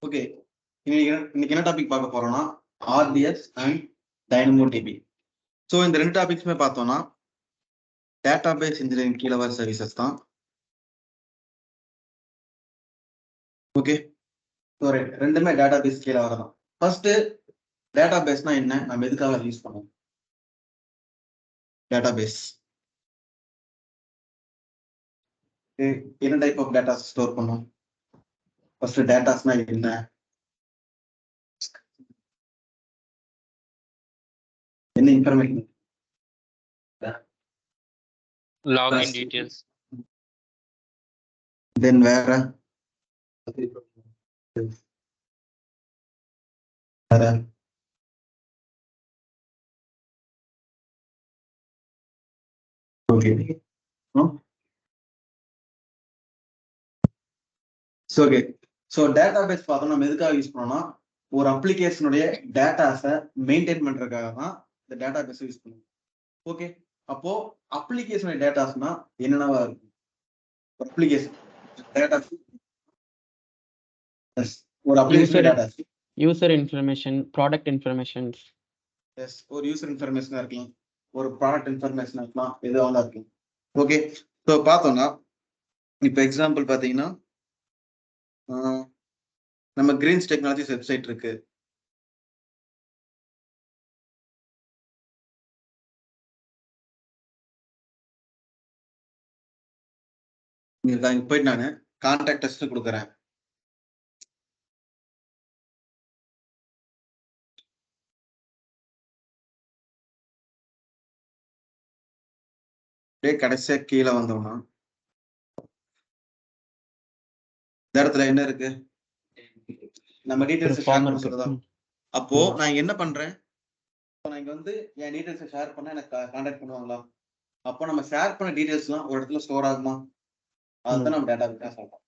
Okay, இன்னைக்கு என்ன topic பார்க்க போறோம்னா RDS அண்ட் DynamoDB. ஸோ இந்த ரெண்டு டாபிக்ஸுமே பார்த்தோம்னா டேட்டாபேஸ் இன்ஜினியரிங் கீழே வர சர்வீசஸ் தான். ஓகே, ஸோ ரெண்டுமே டேட்டாபேஸ் கீழே வரதான். ஃபர்ஸ்ட் டேட்டாபேஸ்னா என்ன, நம்ம எதுக்காக யூஸ் பண்ணுவோம்? டேட்டாபேஸ் என்ன டைப் ஆஃப் டேட்டா ஸ்டோர் பண்ணும்? ஃபர்ஸ்ட் டேட்டாஸ்னா என்ன? என்ன இன்ஃபர்மேஷன்? login details. தென் வேற ஓகே. ஓகே, ஸோ டேட்டாபேஸ் பார்த்தோம் நம்ம எதுக்காக யூஸ் பண்ணோம்னா ஒரு அப்ளிகேஷனுடைய டேட்டாஸை மெயின்டைன் பண்றதுக்காக தான் இந்த டேட்டாபேஸ் யூஸ் பண்ணுவோம். ஓகே, அப்போ அப்ளிகேஷனுடைய டேட்டாஸ்னா என்னென்னவா இருக்கும்? அப்ளிகேஷன் டேட்டாஸ், ஒரு application datas, user information, product informations. Yes, ஒரு யூசர் இன்ஃபர்மேஷனா இருக்கலாம், ஒரு ப்ராடக்ட் இன்ஃபர்மேஷனா இருக்கலாம், எதுவாக இருக்கலாம். ஓகே, ஸோ பார்த்தோம்னா இப்போ எக்ஸாம்பிள் பார்த்தீங்கன்னா நம்ம கிரீன்ஸ் டெக்னாலஜிஸ் வெப்சைட் இருக்கு. போயிட்டு நான் கான்டாக்ட் டெஸ்ட் கொடுக்குறேன். கடைசியா கீழே வந்தோம்னா இந்த இடத்துல என்ன இருக்கு? நம்ம டீடைல்ஸ் ஷேர் பண்ண சொல்றதா. அப்போ நான் என்ன பண்றேன், நான் இங்க வந்து என் டீடைல்ஸ் ஷேர் பண்ண எனக்கு கான்டாக்ட் பண்ணுவாங்களா? அப்போ நம்ம ஷேர் பண்ண டீடைல்ஸ் எல்லாம் ஒரு இடத்துல ஸ்டோர் ஆகுமா? அதுதான் நம்ம டேட்டாபேஸ் சொல்றோம்.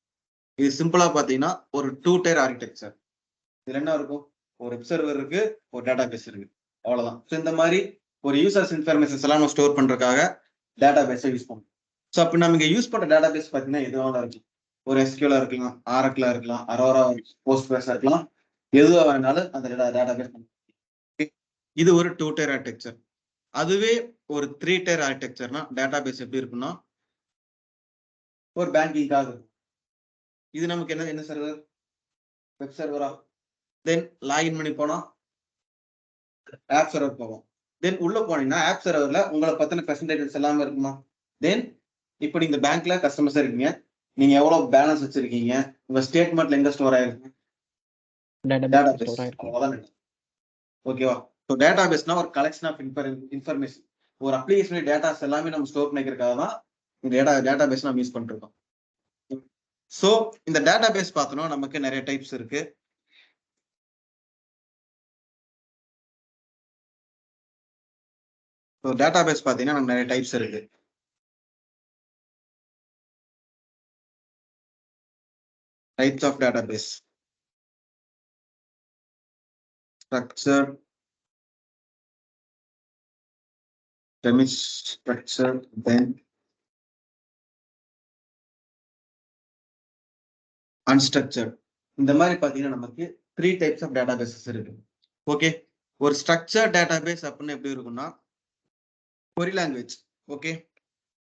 இது சிம்பிளா பாத்தீங்கன்னா ஒரு 2 tier ஆர்கிடெக்சர். இதுல என்ன இருக்கும்? ஒரு வெப் சர்வர் இருக்கு, ஒரு டேட்டாபேஸ் இருக்கு, அவ்வளவுதான். ஸோ இந்த மாதிரி ஒரு யூசர்ஸ் இன்ஃபர்மேஷன்ஸ் எல்லாம் நம்ம ஸ்டோர் பண்றதுக்காக டேட்டாபேஸை யூஸ் பண்ணுவோம். ஸோ அப்போ நம்ம இங்க யூஸ் பண்ற டேட்டாபேஸ் பாத்தீங்கன்னா எதுவாக இருக்கும்? ஒரு SQL இருக்கலாம், Oracle இருக்கலாம், Aurora, Postgres இருக்கலாம், எதுவா வேணாலும் அந்த டேட்டாபேஸ். இது ஒரு 2 tier ஆர்கிடெக்சர். அதுவே ஒரு 3 tier ஆர்கிடெக்சர்னா டேட்டாபேஸ் எப்படி இருக்குன்னா ஒரு பேங்கிங்காக இருக்கும். இது நமக்கு என்ன சர்வர்? வெப் சர்வரா. தென் லாகின் பண்ணி போனா ஆப் சர்வர் போவோம். தென் உள்ள போனீங்கன்னா ஆப் சர்வர்ல உங்களை பத்தின பெர்சன்டேஜஸ் எல்லாமே இருக்குமா? தென் இப்போ நீங்க பேங்க்ல கஸ்டமர்ஸ் இருக்கீங்க, நீங்க எவ்வளவு பேலன்ஸ் வச்சிருக்கீங்க, உங்க ஸ்டேட்மெண்ட்ல எங்க ஸ்டோர் ஆயிருக்கு? டேட்டாபேஸ். ஓகேவா? ஸோ டேட்டாபேஸ்னா ஒரு கலெக்ஷன் ஆஃப் இன்ஃபர்மேஷன். ஒரு அப்ளிகேஷன் டேட்டாஸ் எல்லாமே நம்ம ஸ்டோர் பண்ணிக்கிறதுக்காக தான் இந்த டேட்டாபேஸ் நம்ம யூஸ் பண்ணிருக்கோம். ஸோ இந்த டேட்டாபேஸ் பார்த்தோம்னா நமக்கு நிறைய டைப்ஸ் இருக்கு. ஸோ டேட்டாபேஸ் பார்த்தீங்கன்னா நமக்கு நிறைய டைப்ஸ் இருக்கு. Types of database: structure, semi structure, then unstructured. இந்த மாதிரி பார்த்தீங்கன்னா நமக்கு 3 types ஆஃப் டேட்டாபேசஸ் இருக்கு. ஓகே, ஒரு ஸ்ட்ரக்சர் டேட்டாபேஸ் அப்படின்னு எப்படி இருக்குன்னா query லாங்குவேஜ். ஓகே,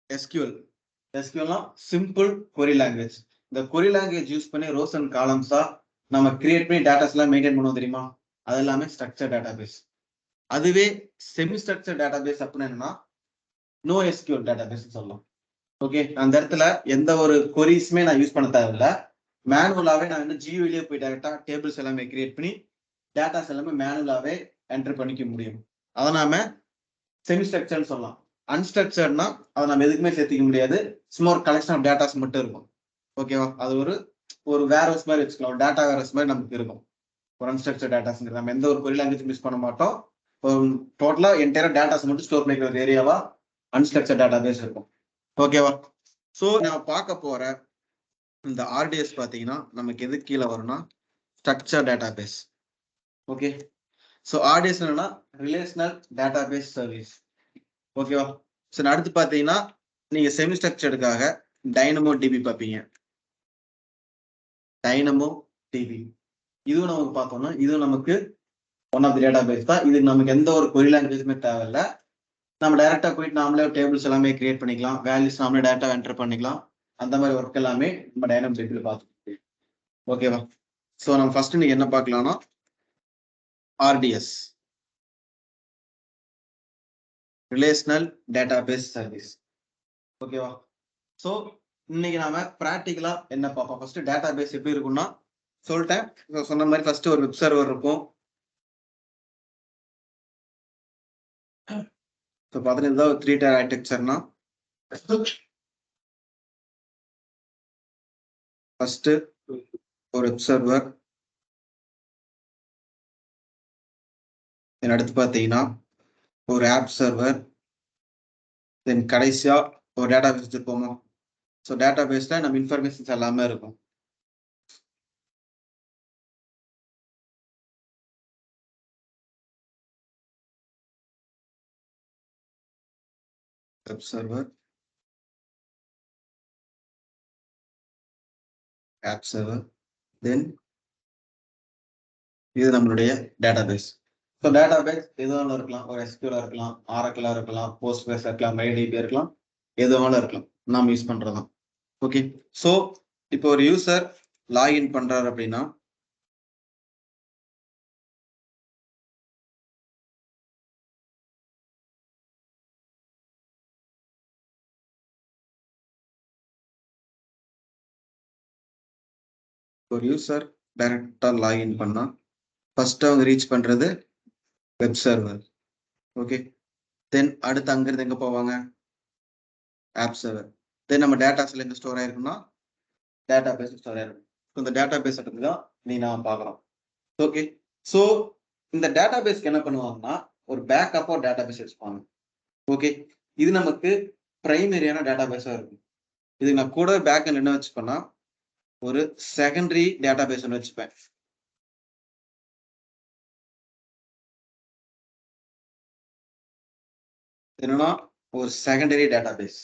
SQLனா சிம்பிள் query லாங்குவேஜ். இந்த query லாங்குவேஜ் யூஸ் பண்ணி ரோஸ் அண்ட் காலம்ஸா நம்ம கிரியேட் பண்ணி டேட்டாஸ் எல்லாம் மெயின்டைன் பண்ணுவோம் தெரியுமா? அது எல்லாமே ஸ்ட்ரக்சர் டேட்டாபேஸ். அதுவே செமி ஸ்ட்ரக்சர் டேட்டாபேஸ் அப்படின்னு என்னன்னா நோ SQL டேட்டாபேஸ் சொல்லலாம். ஓகே, அந்த இடத்துல எந்த ஒரு கொரிஸுமே நான் யூஸ் பண்ண தேவையில்லை. மேனுவலாவே நான் வந்து GUIலயே போய் டைரக்டா டேபிள்ஸ் எல்லாமே கிரியேட் பண்ணி டேட்டாஸ் எல்லாமே மேனுவலாவே என்டர் பண்ணிக்க முடியும். அதை நாம செமி ஸ்ட்ரக்சர்னு சொல்லலாம். அன்ஸ்ட்ரக்சர்னா அதை நம்ம எதுக்குமே சேர்த்துக்க முடியாது, சும்மா ஒரு கலெக்ஷன் ஆஃப் டேட்டாஸ் மட்டும் இருக்கும். ஓகேவா? அது ஒரு வேர்ஹவுஸ் மாதிரி வச்சுக்கலாம், டேட்டா வேர்ஹவுஸ் மாதிரி நமக்கு இருக்கும். ஒரு அன்ஸ்ட்ரக்சர் டேட்டாஸ்ங்கிறது நம்ம எந்த ஒரு கொரி லாங்குவேஜ் மிஸ் பண்ண மாட்டோம். டோட்டலா என்டையரா டேட்டாஸ் மட்டும் ஸ்டோர் பண்ணிக்கிற ஒரு ஏரியாவா அன்ஸ்ட்ரக்சர் டேட்டாபேஸ் இருக்கும். ஓகேவா? ஸோ நம்ம பார்க்க போற இந்த RDS பார்த்தீங்கன்னா நமக்கு எது கீழே வரும்னா structure database. Okay, so RDS என்னன்னா ரிலேஷனல் டேட்டாபேஸ் சர்வீஸ். ஓகேவா? ஸோ அடுத்து பார்த்தீங்கன்னா நீங்க செமி இதுவும் நமக்கு பார்த்தோம்னா இதுவும் நமக்கு one of the database தான். இதுக்கு நமக்கு எந்த ஒரு கொரி லாங்குவேஜுமே தேவையில்லை. நம்ம டைரக்டா போயிட்டு நாமளே டேபிள்ஸ் எல்லாமே கிரியேட் பண்ணிக்கலாம், வேல்யூஸ் நாமளே டேட்டா என்டர் பண்ணிக்கலாம். அந்த மாதிரி ஒர்க் எல்லாமே நம்ம டைனமிக் பார்த்துக்கலாம். ஓகேவா? ஸோ நம்ம ஃபர்ஸ்ட் நீங்க என்ன பார்க்கலாம்னா ஆர்டிஎஸ், ரிலேஷனல் டேட்டாபேஸ் சர்வீஸ். ஓகேவா? ஸோ இன்னைக்கு நாம ப்ராக்டிக்கலா என்ன பார்ப்போம்? ஃபர்ஸ்ட் டேட்டாபேஸ் எப்படி இருக்கும்னா சொல்லிட்டேன். சொன்ன மாதிரி ஃபர்ஸ்ட் ஒரு வெப் சர்வர் இருக்கும். ஸோ பார்த்தீங்கன்னா ஒரு 3 tier ஆர்கிடெக்சர்னா ஃபர்ஸ்ட் ஒரு வெப் சர்வர், அடுத்து பார்த்தீங்கன்னா ஒரு ஆப் சர்வர், தென் கடைசியா ஒரு டேட்டா பேஸ் வச்சிருப்போமா. ஸோ டேட்டா பேஸ்ல நம்ம இன்ஃபர்மேஷன்ஸ் எல்லாமே இருக்கும். Web server, app server, then இது நம்மளுடைய database. So database எது வேணாலும் இருக்கலாம். ஒரு எஸ்கியூலா இருக்கலாம், ஆரக்கிளா இருக்கலாம், போஸ்ட் பேஸ் இருக்கலாம், மைடிபி இருக்கலாம், எது வேணாலும் இருக்கலாம். நாம் யூஸ் பண்றதுதான். ஓகே. ஸோ இப்போ ஒரு யூசர் லாகின் பண்றாரு அப்படின்னா ஒரு யூசர் டைரக்டா லாகின் பண்ணா ஃபர்ஸ்ட் அவங்க ரீச் பண்றது வெப் சர்வர். ஓகே. தென் அடுத்து அங்கிருந்து எங்க போவாங்க? App server. தென் நம்ம டேட்டாஸ்ல எங்க ஸ்டோர் ஆயிருக்கும்னா டேட்டா பேஸ் ஸ்டோர் ஆயிருக்கும். இந்த டேட்டா பேஸ் தான் நீ நான் பார்க்கலாம். ஓகே. ஸோ இந்த டேட்டா பேஸ்க்கு என்ன பண்ணுவாங்கன்னா ஒரு பேக்கப்போ டேட்டா பேஸ் வச்சுப்பாங்க. ஓகே. இது நமக்கு பிரைமரியான டேட்டா பேஸா இருக்கும். இது நான் கூட பேக்ல என்ன வச்சுப்பேன்னா ஒரு செகண்டரி டேட்டா பேஸ் ஒன்று வச்சுப்பேன். என்னன்னா ஒரு செகண்டரி டேட்டா பேஸ்.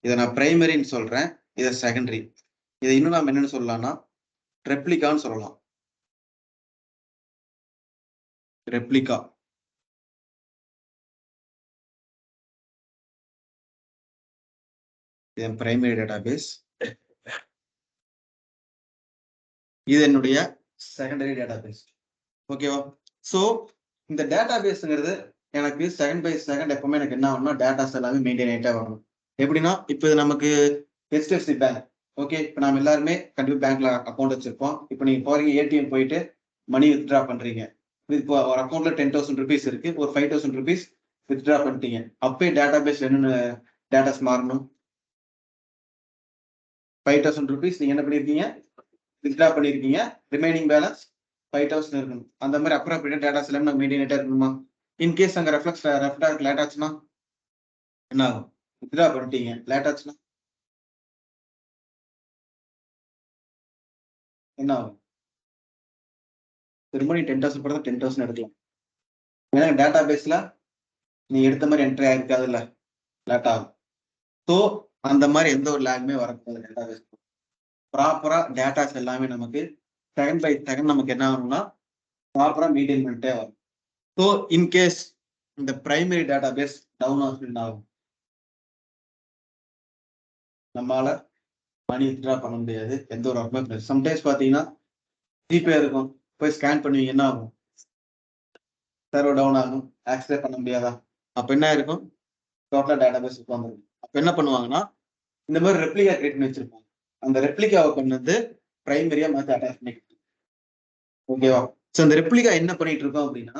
இதை நான் பிரைமரின்னு சொல்றேன், இதை செகண்டரி. இதை இன்னும் நம்ம என்னன்னு சொல்லலாம்னா ரெப்ளிகான்னு சொல்லலாம். ரெப்ளிகா. இது பிரைமரி டேட்டா பேஸ், இது என்னுடைய செகண்டரி டேட்டா பேஸ். ஓகேவா? ஸோ இந்த டேட்டா பேஸ்ங்கிறது எனக்கு செகண்ட் பை செகண்ட் எப்பவுமே எனக்கு என்ன ஆகணும்னா டேட்டாஸ் எல்லாமே மெயின்டைன் ஆகிட்டே வரணும். எப்படின்னா இப்போ இது நமக்கு HDFC பேங்க். ஓகே. இப்போ நம்ம எல்லாருமே கண்டிப்பாக பேங்க்ல அக்கௌண்ட் வச்சிருப்போம். இப்போ நீங்க போறீங்க ஏடிஎம் போயிட்டு மணி வித்ட்ரா பண்றீங்க. இப்போ ஒரு அக்கௌண்ட்ல 10,000 rupees இருக்கு, ஒரு 5,000 rupees வித்ட்ரா பண்ணிட்டீங்க. அப்பயே டேட்டா பேஸ் என்னென்ன டேட்டாஸ் மாறணும்? 5,000 rupees நீங்க என்ன பண்ணிருக்கீங்க? வித்ட்ரா பண்ணிருக்கீங்க. ரிமைனிங் பேலன்ஸ் 5,000 இருக்கணும். அந்த மாதிரி அப்ராப்ரியேட் டேட்டாஸ் எல்லாமே நம்ம மெயின்டைன் ஆகிட்டே இருக்கணுமா? இன்கேஸ் அங்க ரெஃப்டாக் லேட் ஆச்சுன்னா என்ன ஆகும்? வித்ட்ரா பண்ணிட்டீங்க, லேட் ஆச்சுன்னா என்ன ஆகும்? திரும்ப நீ 10,000 போடுறது 10,000 எடுக்கலாம். ஏன்னா டேட்டா பேஸ்ல நீ எடுத்த மாதிரி என்ட்ரி ஆயிருக்காதுல்ல, லேட் ஆகும். ஸோ அந்த மாதிரி எந்த ஒரு லேக்குமே வரக்கூடாது. டேட்டா பேஸ் ப்ராப்பரா டேட்டாஸ் எல்லாமே நமக்கு செகண்ட் பை செகண்ட் நமக்கு என்ன ஆகும்னா ப்ராப்பரா மெயின்டைன் பண்ணிட்டே வரும். ஸோ இன்கேஸ் இந்த பிரைமரி டேட்டா பேஸ் டவுன் ஆகும், நம்மளால மணி வித்ட்ரா பண்ண முடியாது, எந்த ஒரு ஒர்க்குமே பண்ணாது. சம்டைம்ஸ் பார்த்தீங்கன்னா ஜிபே இருக்கும், போய் ஸ்கேன் பண்ணுவீங்க, என்ன ஆகும்? சர்வர் டவுன் ஆகும், ஆக்சஸ் பண்ண முடியாதா? அப்போ என்ன இருக்கும்? டோட்டலா டேட்டா பேஸ் வந்துடும். அப்போ என்ன பண்ணுவாங்கன்னா இந்த மாதிரி ரெப்ளிகா கிரியேட் பண்ணி வச்சிருப்பாங்க. அந்த ரெப்ளிகாவை கொண்டு வந்து பிரைமரியா மாற்றி அட்டாச் பண்ணி. ஓகேவா? ஸோ இந்த ரெப்ளிகா என்ன பண்ணிட்டு இருக்கோம் அப்படின்னா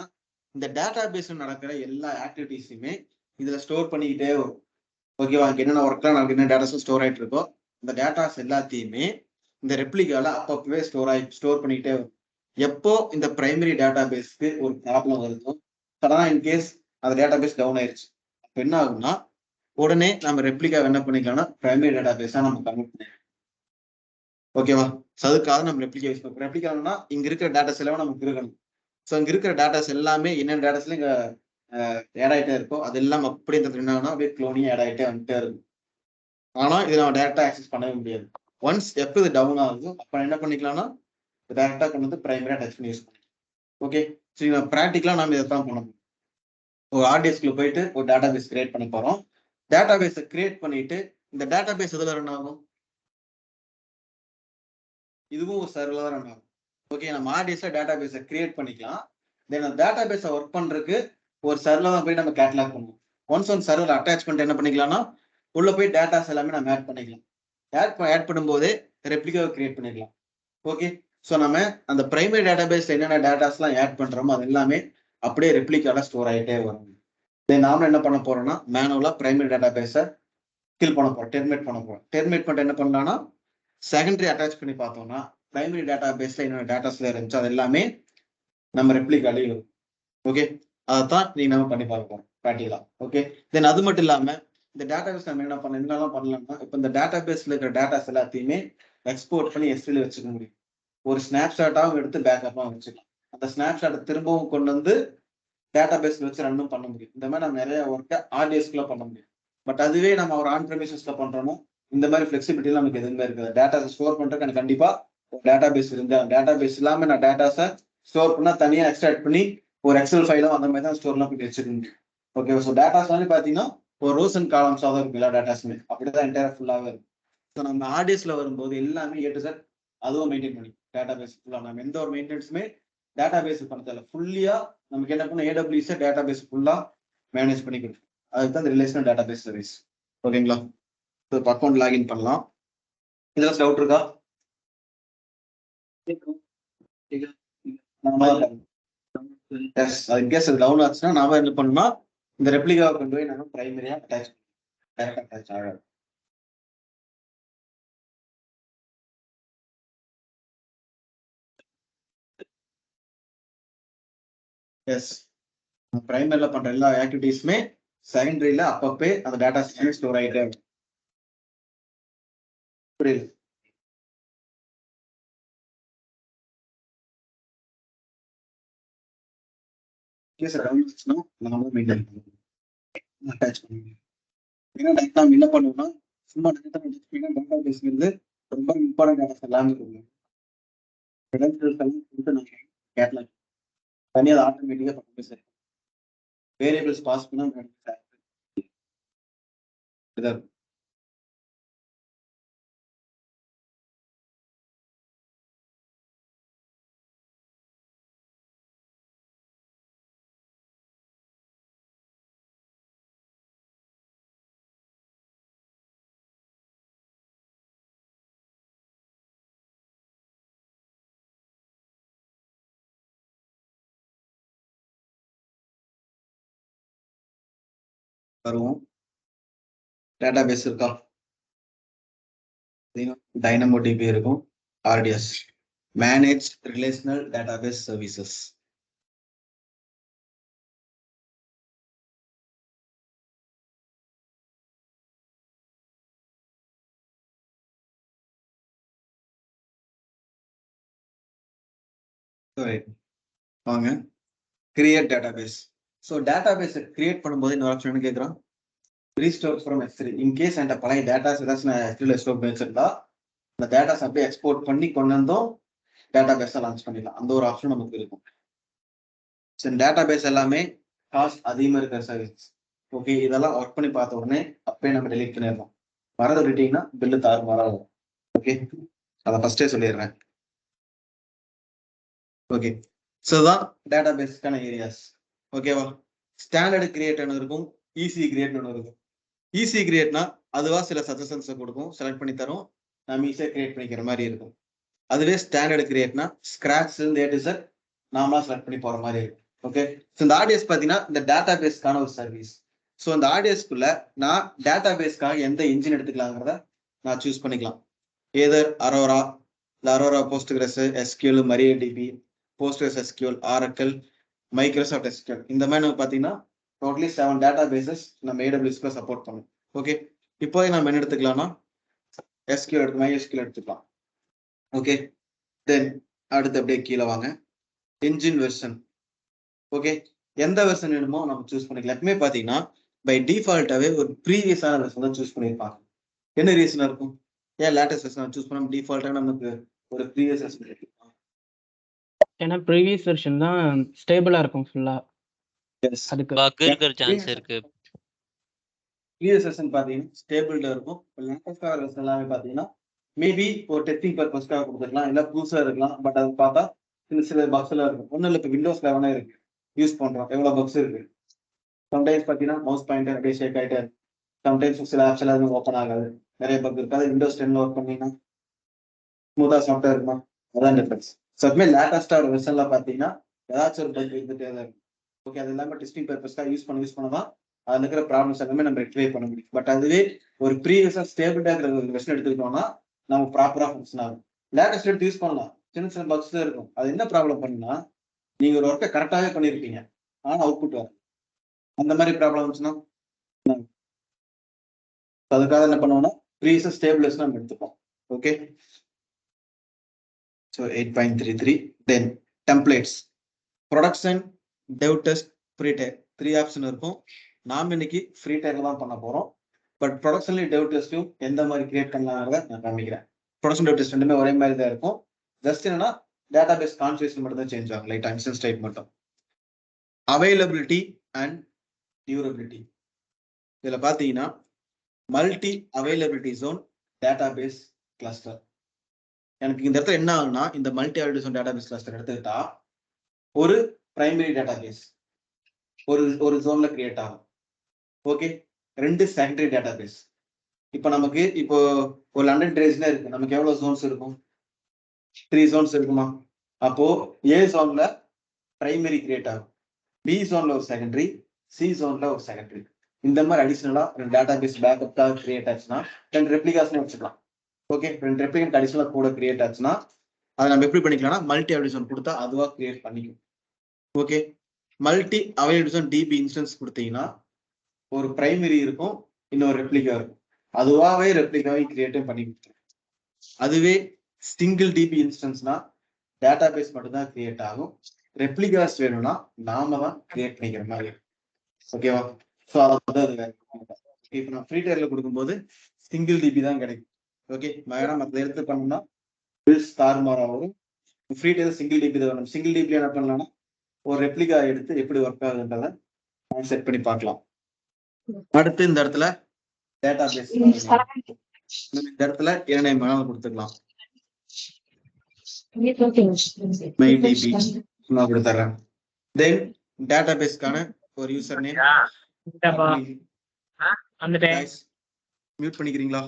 இந்த டேட்டா பேஸ்ல நடக்கிற எல்லா ஆக்டிவிட்டிஸுமே இதுல ஸ்டோர் பண்ணிக்கிட்டே வரும். ஓகேவா? அங்க என்னென்ன ஒர்க்லாம் நமக்கு என்ன டேட்டாஸும் ஸ்டோர் ஆயிட்டு இருக்கோ இந்த டேட்டாஸ் எல்லாத்தையுமே இந்த ரெப்ளிகால அப்பப்பவே ஸ்டோர் பண்ணிக்கிட்டே வரும். எப்போ இந்த பிரைமரி டேட்டா பேஸ்க்கு ஒரு ப்ராப்ளம் வருதோ சடனா இன்கேஸ் அந்த டேட்டா பேஸ் டவுன் ஆயிருச்சு, அப்போ என்ன ஆகும்னா உடனே நம்ம ரெப்ளிகா என்ன பண்ணிக்கலாம்னா பிரைமரி டேட்டா பேஸா நம்ம கன்வெர்ட் பண்ணிக்கலாம். ஓகேவா? அதுக்காக நம்ம ரெப்ளிகா யூஸ் பண்ணுறோம். ரெப்ளிகானா இங்க இருக்கிற டேட்டாஸ் எல்லாம் நமக்கு இருக்கணும். ஸோ இங்க இருக்கிற டேட்டாஸ் எல்லாமே என்னென்ன டேட்டாஸ்ல இங்க ஆட் ஆகிட்டே இருக்கும், அது எல்லாம் அப்படி இந்த என்னன்னா அப்படியே க்ளோனிங் ஆட் ஆகிட்டே வந்துட்டே இருக்கும். ஆனா இதை நம்ம டேரக்டா ஆக்சஸ் பண்ணவே முடியாது. ஒன்ஸ் எப்போ இது டவுன் ஆகுதோ அப்ப என்ன பண்ணிக்கலாம்னா டேரக்டா கொண்டு வந்து பிரைமரியா டச் பண்ணி யூஸ் பண்ணுவோம். ஓகே, சரி நான் ப்ராக்டிக்கலா நாம இதைத்தான் பண்ணணும். ஒரு ஆர்டிஎஸ்குள்ள போயிட்டு ஒரு டேட்டா பேஸ் கிரியேட் பண்ண போறோம். டேட்டா பேஸை கிரியேட் பண்ணிட்டு இந்த டேட்டா பேஸ் எதுல ரன் ஆகும்? இதுவும் ஒரு சர்வர்ல தான் ரன் ஆகும். ஓகே, நம்ம ஆர்டிஎஸ்ல டேட்டா பேஸை கிரியேட் பண்ணிக்கலாம். தென் அந்த டேட்டா பேஸை ஒர்க் பண்றதுக்கு ஒரு சர்வர்ல தான் போய் நம்ம கேட்டலாக் பண்ணுவோம். ஒன்ஸ் ஒன் சர்வர் அட்டாச் பண்ணிட்டு என்ன பண்ணிக்கலாம்னா உள்ள போய் டேட்டாஸ் எல்லாமே நம்ம ஆட் பண்ணிக்கலாம். ஆட் பண்ணும்போதே ரெப்ளிகாவை கிரியேட் பண்ணிக்கலாம். ஓகே, ஸோ நம்ம அந்த பிரைமரி டேட்டா பேஸ்ல என்னென்ன டேட்டாஸ்லாம் ஆட் பண்றோமோ அது எல்லாமே அப்படியே ரெப்ளிகால ஸ்டோர் ஆகிட்டே வரும். தென் நாம என்ன பண்ண போறோம்னா மேனுவலா பிரைமரி டேட்டா பேஸை கில் பண்ண போறோம், டெர்மினேட் பண்ண போறோம். டெர்மினேட் பண்ணிட்டு என்ன பண்ணலாம்னா செகண்டரி அட்டாச் பண்ணி பார்த்தோம்னா பிரைமரி டேட்டா பேஸ்ல என்னென்ன டேட்டாஸ்ல இருந்துச்சு அது எல்லாமே நம்ம ரெப்ளிகாலே இருக்கும். ஓகே, அதைத்தான் நீங்க நம்ம பண்ணி பார்க்க போறோம் ப்ராக்டிகலா. ஓகே, தென் அது மட்டும் இல்லாம இந்த டேட்டா பேஸ் நம்ம என்னெல்லாம் பண்ணலாம்னா இப்போ இந்த டேட்டா பேஸ்ல இருக்கிற டேட்டாஸ் எல்லாத்தையுமே எக்ஸ்போர்ட் பண்ணி எஸ்டில வச்சுக்க முடியும். ஒரு ஸ்னாப்ஷாட்டாகவும் எடுத்து பேக்கப்பாகவும் வச்சுக்கலாம். அந்த ஸ்னாப்ஷாட்டை திரும்பவும் கொண்டு வந்து டேட்டா பேஸ்ல வச்சு ரன்னும் பண்ண முடியும். இந்த மாதிரி நம்ம நிறைய ஒர்க்கை ஆர்டிஎஸ்குள்ள பண்ண முடியும். பட் அதுவே நம்ம ஒரு ஆன் ப்ரெமிசஸ்ல பண்றோமோ இந்த மாதிரி ஃபிளெக்சிபிலிட்டி நமக்கு எதுவுமே இருக்குது. டேட்டாஸை ஸ்டோர் பண்றதுக்கு எனக்கு கண்டிப்பா ஒரு டேட்டா பேஸ் இருந்தா டேட்டா பேஸ் இல்லாம நான் டேட்டாஸை ஸ்டோர் பண்ணா தனியா எக்ஸ்ட்ராக்ட் பண்ணி ஒரு எக்ஸல் ஃபைலும் அந்த மாதிரி தான் ஸ்டோர்லாம் பண்ணி வச்சிருக்கீங்க. ஓகே, ஸோ டேட்டாஸ் வந்து பாத்தீங்கன்னா ஒரு ரோஸ் அண்ட் காலம்ஸாக தான் இருக்கும் எல்லா டேட்டாஸுமே. அப்படிதான் என்டையர் ஃபுல்லாகவே இருக்கும். ஸோ நம்ம ஆர்டிஎஸ்ல வரும்போது எல்லாமே ஏ டு Z அதுவும் மெயின்டைன் பண்ணி டேட்டா பேஸ் ஃபுல்லாக நம்ம எந்த ஒரு மெயின்டெனன்ஸுமே டேட்டா பேஸ் பண்ண தேவை. ஃபுல்லியா நமக்கு என்ன பண்ண AWS டேட்டா பேஸ் ஃபுல்லா மேனேஜ் பண்ணி கொடுக்கும். அதுக்கு தான் இந்த ரிலேஷனல் டேட்டா பேஸ் சர்வீஸ். ஓகேங்களா, ஸோ இப்போ அக்கௌண்ட் லாகின் பண்ணலாம். இதெல்லாம் டவுட் இருக்கா? கேஸ் டவுன் ஆச்சுன்னா நாம என்ன பண்ணணும்னா இந்த ரெப்ளிகாவை கொண்டு போய் நம்ம பிரைமரியா அட்டாச் ஆகும். எஸ், பிரைமரியில பண்ற எல்லா ஆக்டிவிட்டிஸுமே செகண்டரியில அப்பப்பே அந்த டேட்டா ஸ்டோர் ஆகிட்டே இருக்கும். புரியுது? கேஸ் டவுன் ஆச்சுன்னா நாம மெயின்டைன் பண்ணணும், அட்டாச் பண்ணணும். ஏன்னா நம்ம என்ன பண்ணுவோம்னா சும்மா டேட்டா பேஸ்ங்கிறது ரொம்ப இம்பார்ட்டன்ட் டேட்டாஸ் எல்லாமே இருக்கும். கேட்லாக் தனியாக அதை ஆட்டோமேட்டிக்கா பண்ண சரி வேரியபிள்ஸ் பாஸ் பண்ணா வருவோம். டேட்டா பேஸ் இருக்கா? DynamoDB இருக்கும். RDS manage relational database services. வாங்க கிரியேட் டேட்டாபேஸ். ஸோ டேட்டாபேஸை கிரியேட் பண்ணும்போது இன்னொரு ஆப்ஷன் கேட்குறான் ரீஸ்டோர் ஃப்ரம் S3. இன்கேஸ் என்கிட்ட பழைய டேட்டாஸ் ஏதாச்சும் நான் S3ல ஸ்டோர் பண்ணி வச்சிருந்தா அந்த டேட்டாஸ் அப்படியே எக்ஸ்போர்ட் பண்ணி கொண்டு வந்தோம் டேட்டாபேஸை லான்ச் பண்ணிடலாம். அந்த ஒரு ஆப்ஷன் நமக்கு இருக்கும். ஸோ டேட்டாபேஸ் எல்லாமே காஸ்ட் அதிகமாக இருக்கிற சர்வீஸ். ஓகே, இதெல்லாம் ஒர்க் பண்ணி பார்த்த உடனே அப்பயே நம்ம டெலிட் பண்ணிடலாம். வரது விட்டீங்கன்னா பில்லு தாறுமாறாகும். ஓகே, அதை ஃபர்ஸ்டே சொல்லிடுறேன். ஓகே, ஸோ தான் டேட்டா பேஸ்க்கான ஏரியாஸ். ஓகேவா, ஸ்டாண்டர்டு கிரியேட் ஒன்று இருக்கும், ஈஸி கிரியேட் ஒன்று இருக்கும். ஈஸி கிரியேட்னா அதுவா சில சஜஷன்ஸை கொடுக்கும், செலக்ட் பண்ணி தரும், நம்ம ஈஸியாக கிரியேட் பண்ணிக்கிற மாதிரி இருக்கும். அதுவே ஸ்டாண்டர்டு கிரியேட்னா ஸ்கிராட்ச் இருந்து A to Z நாமளா செலக்ட் பண்ணி போற மாதிரி இருக்கும். ஓகே, ஸோ இந்த ஆர்டிஎஸ் பார்த்தீங்கன்னா இந்த டேட்டா பேஸ்க்கான ஒரு சர்வீஸ். ஸோ இந்த ஆர்டிஎஸ்க்குள்ள நான் டேட்டா பேஸ்க்காக எந்த இன்ஜின் எடுத்துக்கலாங்கிறத நான் சூஸ் பண்ணிக்கலாம். ஏதர் அரோரா, இல்லை Arora Postgres, SQL, MariaDB, Postgres SQL, Oracle, Microsoft SQL. இந்த மாதிரி நம்ம பார்த்தீங்கன்னா டோட்டலி 7 டேட்டா பேசஸ் நம்ம AWSல சப்போர்ட் பண்ணும். ஓகே, இப்போதைக்கு நம்ம என்ன எடுத்துக்கலாம்னா SQL எடுத்து MySQL எடுத்துக்கலாம். ஓகே, தென் அடுத்து அப்படியே கீழே வாங்க இன்ஜின் வெர்ஷன். ஓகே, எந்த வெர்ஷன் வேணுமோ நம்ம சூஸ் பண்ணிக்கலாம். எப்பவுமே பார்த்தீங்கன்னா பை டிஃபால்ட்டாவே ஒரு ப்ரீவியஸான வெர்ஷன் தான் சூஸ் பண்ணியிருப்பாங்க. என்ன ரீசன் இருக்கும்? ஏன் லேட்டஸ்ட் வெர்ஷன் சூஸ் பண்ணாம டிஃபால்ட்டாக நமக்கு ஒரு ப்ரீவியஸ் வெர்ஷன் ஏன்னா ப்ரீவியஸ் வெர்ஷன் தான் ஸ்டேபிளா இருக்கும் ஃபுல்லா. அதுக்கு பக் இருக்கிற சான்ஸ் இருக்கு. ப்ரீவியஸ் வெர்ஷன் பாத்தீங்கன்னா ஸ்டேபிள்ல இருக்கும். லேட்டஸ்டா வெர்ஷன் எல்லாமே பாத்தீங்கன்னா மேபி ஒரு டெஸ்டிங் பர்பஸ்க்காக கொடுத்துருக்கலாம், இல்ல புதுசா இருக்கலாம். பட் அது பார்த்தா சில பக்ஸ் எல்லாம் இருக்கும். ஒன்னும் இல்லை, இப்போ விண்டோஸ் 11 இருக்கு, யூஸ் பண்றோம், எவ்வளவு பக்ஸ் இருக்கு. சம்டைம்ஸ் பாத்தீங்கன்னா மவுஸ் பாயிண்டர் அப்படியே ஷேக் ஆயிட்டே இருக்கு. சம்டைம்ஸ் சில ஆப்ஸ் எல்லாம் ஓப்பன் ஆகாது, நிறைய பக் இருக்காது. விண்டோஸ் 10 ஒர்க் பண்ணீங்கன்னா ஸ்மூத்தா சாஃப்டா இருக்குமா, அதான் டிஃபரன்ஸ். ஸோ அதுமே லேட்டஸ்டா ஒரு வெர்ஷன்ல பாத்தீங்கன்னா ஏதாச்சும் ஒரு பக் இருந்துட்டே தான் இருக்கும். ஓகே, அது எல்லாமே டெஸ்டிங் பர்பஸ்க்காக யூஸ் பண்ணதான் அதுல இருக்கிற ப்ராப்ளம்ஸ் எல்லாமே நம்ம ரெக்டிஃபை பண்ண முடியும். பட் அதுவே ஒரு ப்ரீவியஸா ஸ்டேபிளா இருக்கிற ஒரு வெர்ஷன் எடுத்துக்கிட்டோம்னா நம்ம ப்ராப்பரா ஃபங்க்ஷன் ஆகும். லேட்டஸ்ட் எடுத்து யூஸ் பண்ணலாம், சின்ன சின்ன பக்ஸ் தான் இருக்கும். அது என்ன ப்ராப்ளம் பண்ணுன்னா, நீங்க ஒரு ஒர்க்கை கரெக்டாகவே பண்ணியிருப்பீங்க, ஆனா அவுட்புட் வரும். அந்த மாதிரி ப்ராப்ளம் இருந்துச்சுன்னா அதுக்காக என்ன பண்ணுவோம்னா ப்ரீவியஸா ஸ்டேபிளைஸ் நம்ம எடுத்துப்போம். Okay, so 8.33 then templates, production, dev test, free tier, 3 option இருக்கும். நாம இன்னைக்கு ஃப்ரீ டயர்ல தான் பண்ண போறோம். பட் ப்ரொடக்ஷன்லயும் டெவ் டெஸ்ட்டும் எந்த மாதிரி கிரியேட் பண்ணலாங்கிறத நான் காமிக்கிறேன். ப்ரொடக்ஷன் டெவ் டெஸ்ட் ரெண்டுமே ஒரே மாதிரி தான் இருக்கும். ஜஸ்ட் என்னன்னா டேட்டாபேஸ் கான்ஃபிகரேஷன் மட்டும் தான் சேஞ்ச் ஆகும், லைட் இன்ஸ்டன்ஸ் டைப் மட்டும். அவைலபிலிட்டி அண்ட் டியூரபிலிட்டி, இதுல பாத்தீங்கன்னா multi availability zone database cluster. எனக்கு இந்த இடத்துல என்ன ஆகும்னா, இந்த multi availability zone database cluster எடுத்துக்கிட்டா ஒரு பிரைமரி டேட்டாபேஸ் ஒரு ஜோன்ல கிரியேட் ஆகும். Okay, 2 secondary database. இப்போ நமக்கு இப்போ ஒரு லண்டன் ட்ரேஸ்ல இருக்கு, நமக்கு எவ்வளவு ஜோன்ஸ் இருக்கும்? 3 ஜோன்ஸ் இருக்குமா? அப்போ ஏ ஜோன்ல பிரைமரி கிரியேட் ஆகும், பி ஜோன்ல ஒரு செகண்டரி, சி ஜோன்ல ஒரு செகண்டரி. இந்த மாதிரி அடிஷனலா 2 டேட்டாபேஸ் பேக்கப்காக கிரியேட் ஆச்சுன்னா 2 ரெப்ளிகாஸ்னே வச்சுக்கலாம். ஓகே, 2 ரெப்ளிகன்ட் அடிஷனலா கூட கிரியேட் ஆச்சுன்னா அதை நம்ம எப்படி பண்ணிக்கலாம்னா மல்டி அவைலபிலிட்டி ஜோன் கொடுத்தா அதுவா கிரியேட் பண்ணிக்கும். Okay, multi availability zone DB instance கொடுத்தீங்கன்னா ஒரு பிரைமரி இருக்கும், இன்னொரு ரெப்ளிகா இருக்கும், அதுவாகவே ரெப்ளிகாவை கிரியேட் பண்ணி கொடுத்துரும். அதுவே சிங்கிள் டிபி இன்ஸ்டன்ஸ்னா டேட்டாபேஸ் மட்டும் தான் கிரியேட் ஆகும், ரெப்ளிகாஸ் வேணும்னா நாம தான் கிரியேட் பண்ணிக்கிற மாதிரி. ஓகேவா? ஸோ அதாவது இப்போ நான் ஃப்ரீ டயர்ல கொடுக்கும்போது சிங்கிள் டிபி தான் கிடைக்கும். ஓகே, வேணா மற்ற எடுத்து பண்ணோம்னா தாறுமாறா வரும். ஃப்ரீ டயர் சிங்கிள் டிபி தான் வேணும். சிங்கிள் டிபி என்ன பண்ணலாம்னா ஒரு ரெப்ளிகா எடுத்து எப்படி ஒர்க் ஆகுதுன்றதை செட் பண்ணி பார்க்கலாம். அடுத்து இந்த இடத்துல டேட்டாபேஸ், இந்த இடத்துல என்ன வேணாலும் கொடுத்துக்கலாம். MyDB நான் கொடுத்துறேன். தென் டேட்டாபேஸ்க்கான ஒரு யூசர் நேம் மியூட் பண்ணிக்கிறீங்களா?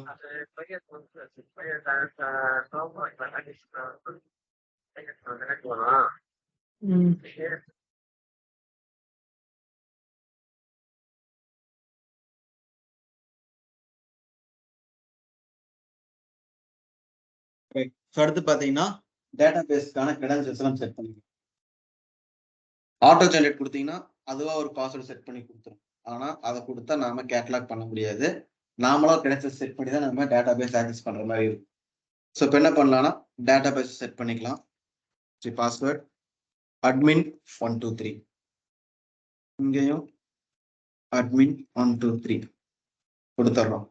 அடுத்து பாத்தீங்கன்னா டேட்டாபேஸ்க்கான கிரெடென்ஷியல்ஸ் எல்லாம் செட் பண்ணிக்கலாம். ஆட்டோ ஜெனரேட் கொடுத்தீங்கன்னா அதுவா ஒரு பாஸ்வேர்டு செட் பண்ணி கொடுத்துரும். ஆனா அதை கொடுத்தா நாம கேட்டலாக் பண்ண முடியாது, நாமளா கிரெடென்ஷியல்ஸ் செட் பண்ணி தான் நம்ம டேட்டாபேஸ் ஆக்சஸ் பண்ற மாதிரி இருக்கும். ஸோ இப்போ என்ன பண்ணலாம்னா டேட்டாபேஸ் செட் பண்ணிக்கலாம். பாஸ்வேர்ட் admin 123, இங்கேயும் admin 123 கொடுத்துறோம்.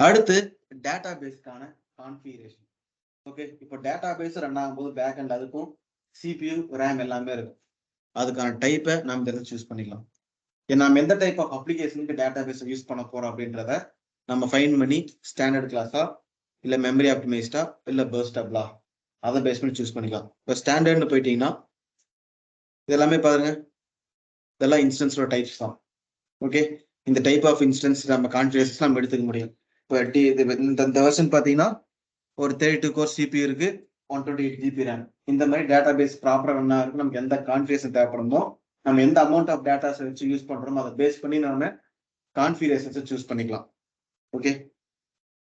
அடுத்து டேட்டாபேஸ்க்கான கான்ஃபிகரேஷன். ஓகே, இப்போ டேட்டாபேஸ் ரன் ஆகும்போது பேக் அண்ட் அதுக்கும் CPU ரேம் எல்லாமே இருக்கும். அதுக்கான டைப்பை நம்ம இதில் சூஸ் பண்ணிக்கலாம். நம்ம எந்த டைப் ஆஃப் அப்ளிகேஷனுக்கு டேட்டாபேஸ் யூஸ் பண்ண போறோம் அப்படின்றத நம்ம ஃபைன் பண்ணி ஸ்டாண்டர்ட் கிளாஸா இல்லை மெமரி ஆப்டிமைஸ்டா இல்லை பர்ஸ்டபிளா அதை பேஸ் பண்ணி சூஸ் பண்ணிக்கலாம். இப்போ ஸ்டாண்டர்ட்னு போயிட்டீங்கன்னா இதெல்லாமே பாருங்க, இதெல்லாம் இன்ஸ்டன்ஸோட டைப்ஸ் தான். ஓகே, இந்த டைப் ஆஃப் இன்ஸ்டன்ஸ் நம்ம கான்ஃபிகரேஷன்ஸ் நம்ம எடுத்துக்க முடியும். இப்போ இந்த வெர்ஷன் பார்த்தீங்கன்னா ஒரு 32 கோர் CPU இருக்கு, 128 GB ரேம். இந்த மாதிரி டேட்டாபேஸ் ப்ராப்பரா ரன் ஆகுது. நமக்கு எந்த கான்ஃபிகரேஷன் தேவைப்படுமோ, நம்ம எந்த அமௌண்ட் ஆஃப் டேட்டாஸ் வச்சு யூஸ் பண்றோமோ அதை பேஸ் பண்ணி நம்ம கான்ஃபிகரேஷன்ஸை சூஸ் பண்ணிக்கலாம். ஓகே,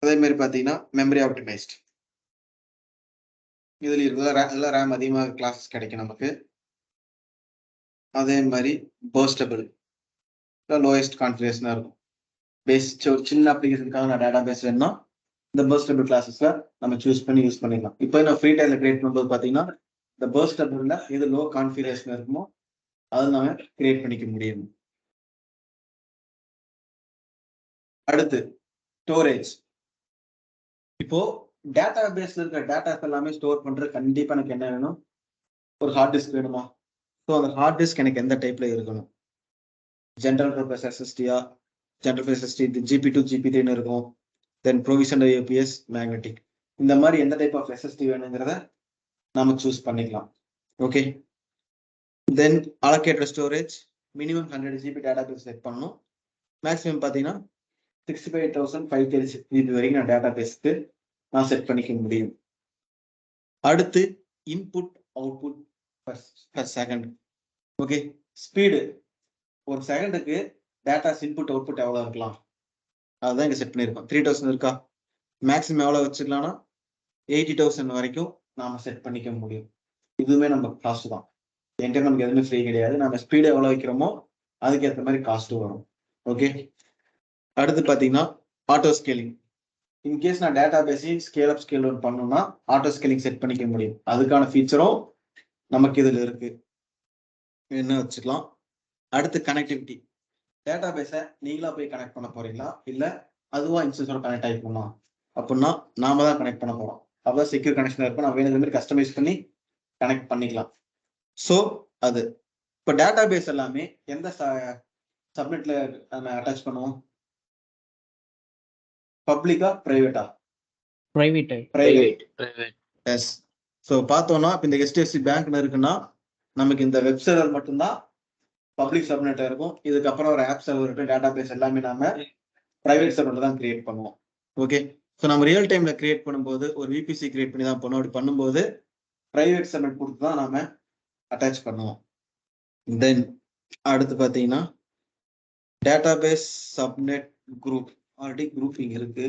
அதே மாதிரி பார்த்தீங்கன்னா மெமரி ஆப்டிமைஸ்ட், இதுல இருக்கிற ரேம் அதிகமாக கிளாஸஸ் கிடைக்கும் நமக்கு. அதே மாதிரி பர்ஸ்டபிள் லோயஸ்ட் கான்ஃபிகரேஷனா இருக்கும். ஒரு சின்ன அப்ளிகேஷனுக்காக நான் டேட்டாபேஸ் வேணும்னா இந்த பர்ஸ்டபிள் கிளாஸஸ்ல நம்ம சூஸ் பண்ணி யூஸ் பண்ணிடலாம். இப்போ நான் ஃப்ரீ டயர்ல கிரியேட் பண்ணும்போது பாத்தீங்கன்னா இந்த பர்ஸ்டபிள்ல எது லோ கான்ஃபிகரேஷன் இருக்குமோ அது நம்ம கிரியேட் பண்ணிக்க முடியும். அடுத்து ஸ்டோரேஜ். இப்போ டேட்டாபேஸ்ல இருக்கிற டேட்டாஸ் எல்லாமே ஸ்டோர் பண்றது கண்டிப்பா எனக்கு என்ன வேணும்? ஒரு ஹார்ட் டிஸ்க் வேணுமா? ஸோ அந்த ஹார்ட் டிஸ்க் எனக்கு எந்த டைப்ல இருக்கணும்? ஜென்ரல் பர்பஸ் எஸ்எஸ்டியா, ஜென்ரல் பர்பஸ் எஸ்எஸ்டி GP2 GP3ன்னு இருக்கும். Then provisional UPS magnetic. இந்த மாதிரி எந்த டைப் ஆஃப் எஸ்எஸ்டி வேணுங்கிறத நாம சூஸ் பண்ணிக்கலாம். Okay. Then allocated storage minimum 100 GB database set பண்ணணும். மேக்ஸிமம் பார்த்தீங்கன்னா 65,536 GB வரைக்கும் நான் டேட்டா பேஸ்க்கு நான் செட் பண்ணிக்க முடியும். அடுத்து input output per second. Okay. Speed ஒரு செகண்டுக்கு டேட்டாஸ் இன்புட் அவுட்புட் எவ்வளோ இருக்கலாம் அதுதான் இங்கே செட் பண்ணியிருக்கோம். 3000 இருக்கா? மேக்ஸிமம் எவ்வளோ வச்சுக்கலாம்னா 80,000 வரைக்கும் நாம செட் பண்ணிக்க முடியும். இதுவுமே நம்ம காஸ்ட் தான். என்கிட்ட நமக்கு எதுவுமே ஃப்ரீ கிடையாது. நம்ம ஸ்பீடு எவ்வளோ வைக்கிறோமோ அதுக்கு ஏற்ற மாதிரி காஸ்ட்டும் வரும். ஓகே. அடுத்து பார்த்தீங்கன்னா ஆட்டோ ஸ்கேலிங். இன்கேஸ் நான் டேட்டா பேஸையும் ஸ்கேல் அப் ஸ்கேல் டவுன் பண்ணணும்னா ஆட்டோ ஸ்கேலிங் செட் பண்ணிக்க முடியும். அதுக்கான ஃபீச்சரும் நமக்கு இதில் இருக்கு. என்ன வச்சுக்கலாம். அடுத்து கனெக்டிவிட்டி. டேட்டா பேஸை நீங்களா போய் கனெக்ட் பண்ண போறீங்களா இல்ல அதுவா இன்ஸ்டன்ஸோட கனெக்ட் ஆகிக்குமா அப்படின்னா நாம தான் கனெக்ட் பண்ண போறோம். அப்பதான் செக்யூர் கனெக்ஷன் இருக்கும். நான் வேணுங்கிற மாதிரி கஸ்டமைஸ் பண்ணி கனெக்ட் பண்ணிக்கலாம். ஸோ அது இப்போ டேட்டா பேஸ் எல்லாமே எந்த சப்நெட்ல நம்ம அட்டாச் பண்ணுவோம்? பப்ளிக்கா பிரைவேட்டா? பிரைவேட். எஸ். ஸோ பார்த்தோம்னா இப்போ இந்த HDFC பேங்க்னு இருக்குன்னா நமக்கு இந்த வெப் சர்வர் மட்டும்தான் பப்ளிக் சப்நெட் இருக்கும். இதுக்கப்புறம் ஒரு ஆப் சர்வர் இருக்கு. டேட்டா பேஸ் எல்லாமே நாம பிரைவேட் சர்வர் தான் கிரியேட் பண்ணுவோம். ஓகே. ஸோ நம்ம ரியல் டைம்ல கிரியேட் பண்ணும்போது ஒரு VPC கிரியேட் பண்ணி தான் பண்ணுவோம். அப்படி பண்ணும்போது பிரைவேட் சப்நெட் கொடுத்து தான் நாம அட்டாச் பண்ணுவோம். தென் அடுத்து பார்த்தீங்கன்னா database subnet group. Already group இங்க இருக்கு.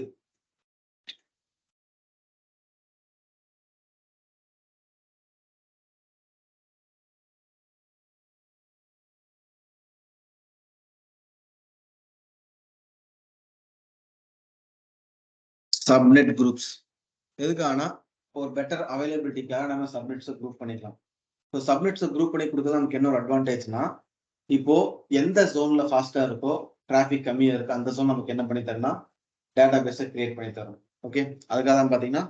சப்நெட் குரூப்ஸ் எதுக்கானா ஒரு பெட்டர் அவைலபிலிட்டிக்காக நம்ம சப்நெட்ஸை குரூப் பண்ணிக்கலாம். ஸோ சப்நெட்ஸை குரூப் பண்ணி கொடுத்தது நமக்கு என்ன ஒரு அட்வான்டேஜ்னா இப்போ எந்த ஜோன்ல ஃபாஸ்டா இருக்கோ டிராஃபிக் கம்மியா இருக்கு அந்த ஜோன் நமக்கு என்ன பண்ணி தரணும் டேட்டா பேஸை கிரியேட் பண்ணி தரும். ஓகே. அதுக்காக தான் பார்த்தீங்கன்னா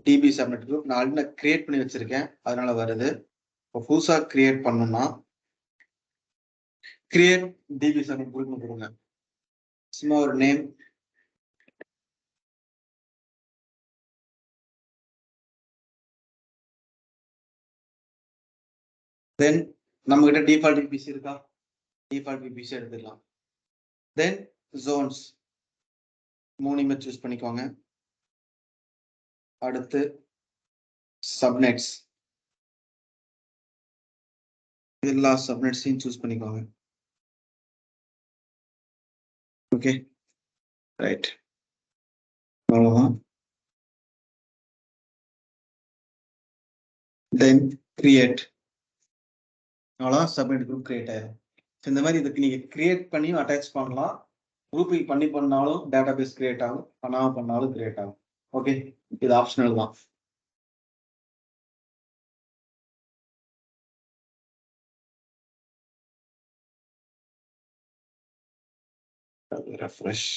டிபி சப்நெட் குரூப் நான் ஆல்ரெடி கிரியேட் பண்ணி வச்சிருக்கேன். அதனால வருது. இப்போ புதுசா கிரியேட் பண்ணணும்னா கிரியேட் டிபி சப்நெட் குரூப்னு கொடுங்க. சும்மா ஒரு நேம். தென் நம்ம கிட்ட டிஃபால்ட் VPC இருக்கா? டிஃபால்ட் VPC எடுத்துக்கலாம். தென் ஜோன்ஸ் 3 இமேஜ் சூஸ் பண்ணிக்கோங்க. அடுத்து சப்நெட்ஸ் எல்லா சப்நெட்ஸையும் சூஸ் பண்ணிக்கோங்க. ஓகே. ரைட். அவ்வளவுதான். தென் கிரியேட். அவ்வளோதான். சப்நெட் குரூப் கிரியேட் ஆயிடும். இந்த மாதிரி இதுக்கு நீங்க கிரியேட் பண்ணியும் அட்டாச் பண்ணலாம். குரூப்பிங் பண்ணாலும் டேட்டா பேஸ் கிரியேட் ஆகும். பண்ணாம பண்ணாலும் கிரியேட் ஆகும். ஓகே. இது ஆப்ஷனல் தான். ரெஃப்ரெஷ்.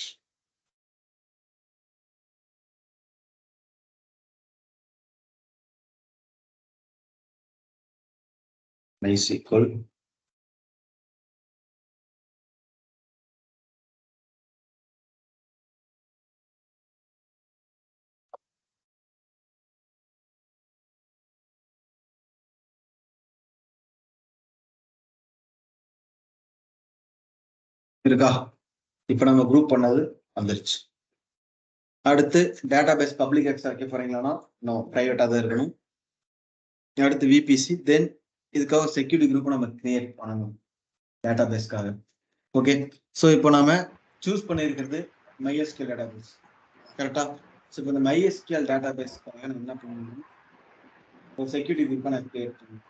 MySQL இருக்கா? இப்ப நம்ம குரூப் பண்ணது வந்துருச்சு. அடுத்து டேட்டா பேஸ் பப்ளிக் ஆக்சஸ் வைக்க போறீங்களா? நோ, பிரைவேட்டா தான் இருக்கணும். அடுத்து VPC. தென் இதுக்காக செக்யூரிட்டி குரூப் நம்ம கிரியேட் பண்ணணும் டேட்டா பேஸ்க்காக. ஓகே. ஸோ இப்போ நாம சூஸ் பண்ணியிருக்கிறது MySQL டேட்டா பேஸ். கரெக்டா? ஸோ இப்போ இந்த MySQL டேட்டா பேஸ்க்காக நம்ம என்ன பண்ணணும்? ஒரு செக்யூரிட்டி குரூப்பை நான் கிரியேட் பண்ணணும்.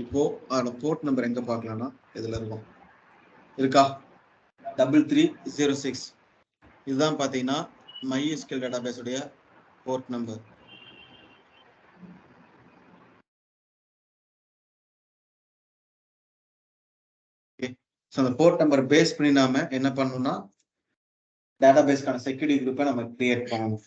இப்போ அதோட போர்ட் நம்பர் எங்க பார்க்கலாம்னா இதுல இருக்கும். இருக்கா? 3306. இதுதான் பாத்தீங்கன்னா MySQL டேட்டா பேஸ் உடைய போர்ட் நம்பர். அந்த போர்ட் நம்பர் பேஸ் பண்ணி நாம என்ன பண்ணணும்னா டேட்டா பேஸ்க்கான செக்யூரிட்டி குரூப்பை நம்ம கிரியேட் பண்ணணும்.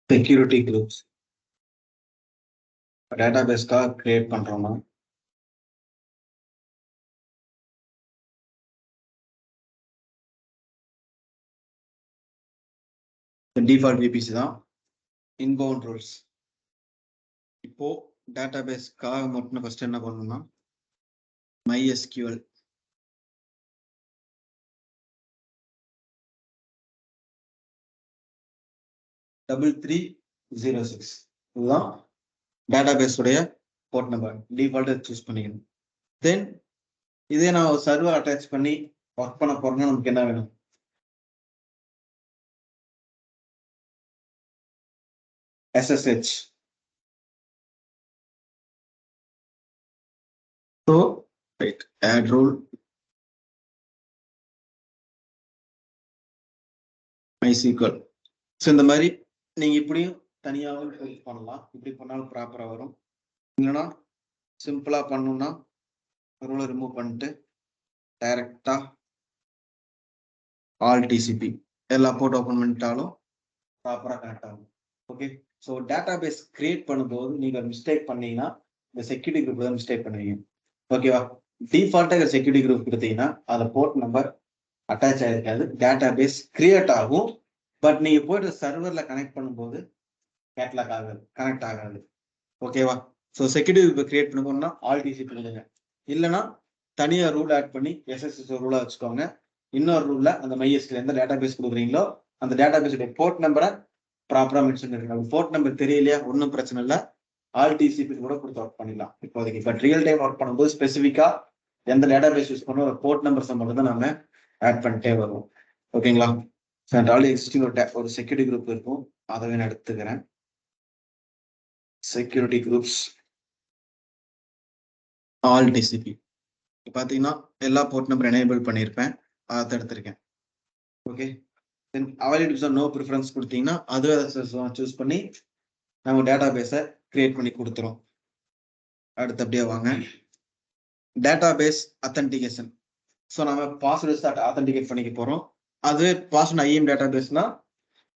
செக்யூரிட்டி குரூப்ஸ் டேட்டாபேஸ்க்காக கிரியேட் பண்றோமா? டிஃபால்ட் VPC தான். Inbound rules. இப்போ டேட்டாபேஸ்க்காக மட்டும் ஃபர்ஸ்ட் என்ன பண்ணணும்னா MySQL டபுள் 306 இதுதான் டேட்டாபேஸ் உடைய போர்ட் நம்பர். டிஃபால்ட் சூஸ் பண்ணிக்கணும். தென் இதே நான் ஒரு சர்வர் அட்டாச் பண்ணி ஒர்க் பண்ண போறேன்னா நமக்கு என்ன வேணும்? SSH. So right, add rule MySQL. So இந்த மாதிரி நீங்க இப்படியும் தனியாகவும் யூஸ் பண்ணலாம். இப்படி பண்ணாலும் ப்ராப்பரா வரும். இல்லைன்னா சிம்பிளா பண்ணணும்னா ரூலை ரிமூவ் பண்ணிட்டு டைரக்டா ஆல் TCP எல்லா போர்ட் ஓப்பன் பண்ணிட்டாலும் ப்ராப்பரா கனெக்ட் ஆகும். ஓகே, ஸோ டேட்டாபேஸ் கிரியேட் பண்ணும்போது நீங்க மிஸ்டேக் பண்ணீங்கன்னா இந்த செக்யூரிட்டி குரூப் தான் மிஸ்டேக் பண்ணுவீங்க. ஓகேவா? டிஃபால்ட்டாக செக்யூரிட்டி குரூப் கொடுத்தீங்கன்னா அதில் போர்ட் நம்பர் அட்டாச் ஆகிருக்காது. டேட்டாபேஸ் கிரியேட் ஆகும். பட் நீங்க போயிட்டு சர்வர்ல கனெக்ட் பண்ணும்போது கேட்லாக் ஆகாது, கனெக்ட் ஆகாது. ஓகேவா? ஸோ செக்யூரிட்டி குரூப் கிரியேட் பண்ணணும்னா ஆல் TCP பண்ணுங்க. இல்லைன்னா தனியாக ரூல் ஆட் பண்ணி SSH ரூலாக வச்சுக்கோங்க. இன்னொரு ரூல்ல அந்த MySQL எந்த டேட்டாபேஸ் கொடுக்குறீங்களோ அந்த டேட்டாபேஸுடைய போர்ட் நம்பரை ப்ராப்பரா மென்ஷன் பண்ணிருக்காங்க. போர்ட் நம்பர் தெரியலையா ஒன்றும் பிரச்சனை இல்லை, ஆல் TCP கூட கொடுத்து ஒர்க் பண்ணிடலாம் இப்போதைக்கு. பட் ரியல் டைம் ஒர்க் பண்ணும்போது ஸ்பெசிஃபிக்கா எந்த டேட்டாபேஸ் யூஸ் பண்ணோம் ஒரு போர்ட் நம்பர்ஸ் மட்டும் தான் நம்ம ஆட் பண்ணிட்டே வருவோம். ஓகேங்களா? ஆல்ரெடி எக்ஸிஸ்டிங் ஒரு செக்யூரிட்டி குரூப் இருக்கும், அதை நான் எடுத்துக்கிறேன். செக்யூரிட்டி குரூப்ஸ் ஆல் TCP பார்த்தீங்கன்னா எல்லா போர்ட் நம்பர் எனேபிள் பண்ணியிருப்பேன், அதை எடுத்திருக்கேன். ஓகே, தென் அவைலபிலிட்டி நோ ப்ரிஃபரன்ஸ் கொடுத்தீங்கன்னா அதுவே சூஸ் பண்ணி நம்ம டேட்டாபேஸை கிரியேட் பண்ணி கொடுத்துரும். அடுத்து அப்படியே வாங்க, டேட்டாபேஸ் அத்தன்டிகேஷன். ஸோ நம்ம பாஸ்வேர்ட் அத்தன்டிகேட் பண்ணிக்க போகிறோம். அதுவே பாஸ்வேர்ட் IAM டேட்டாபேஸ்னா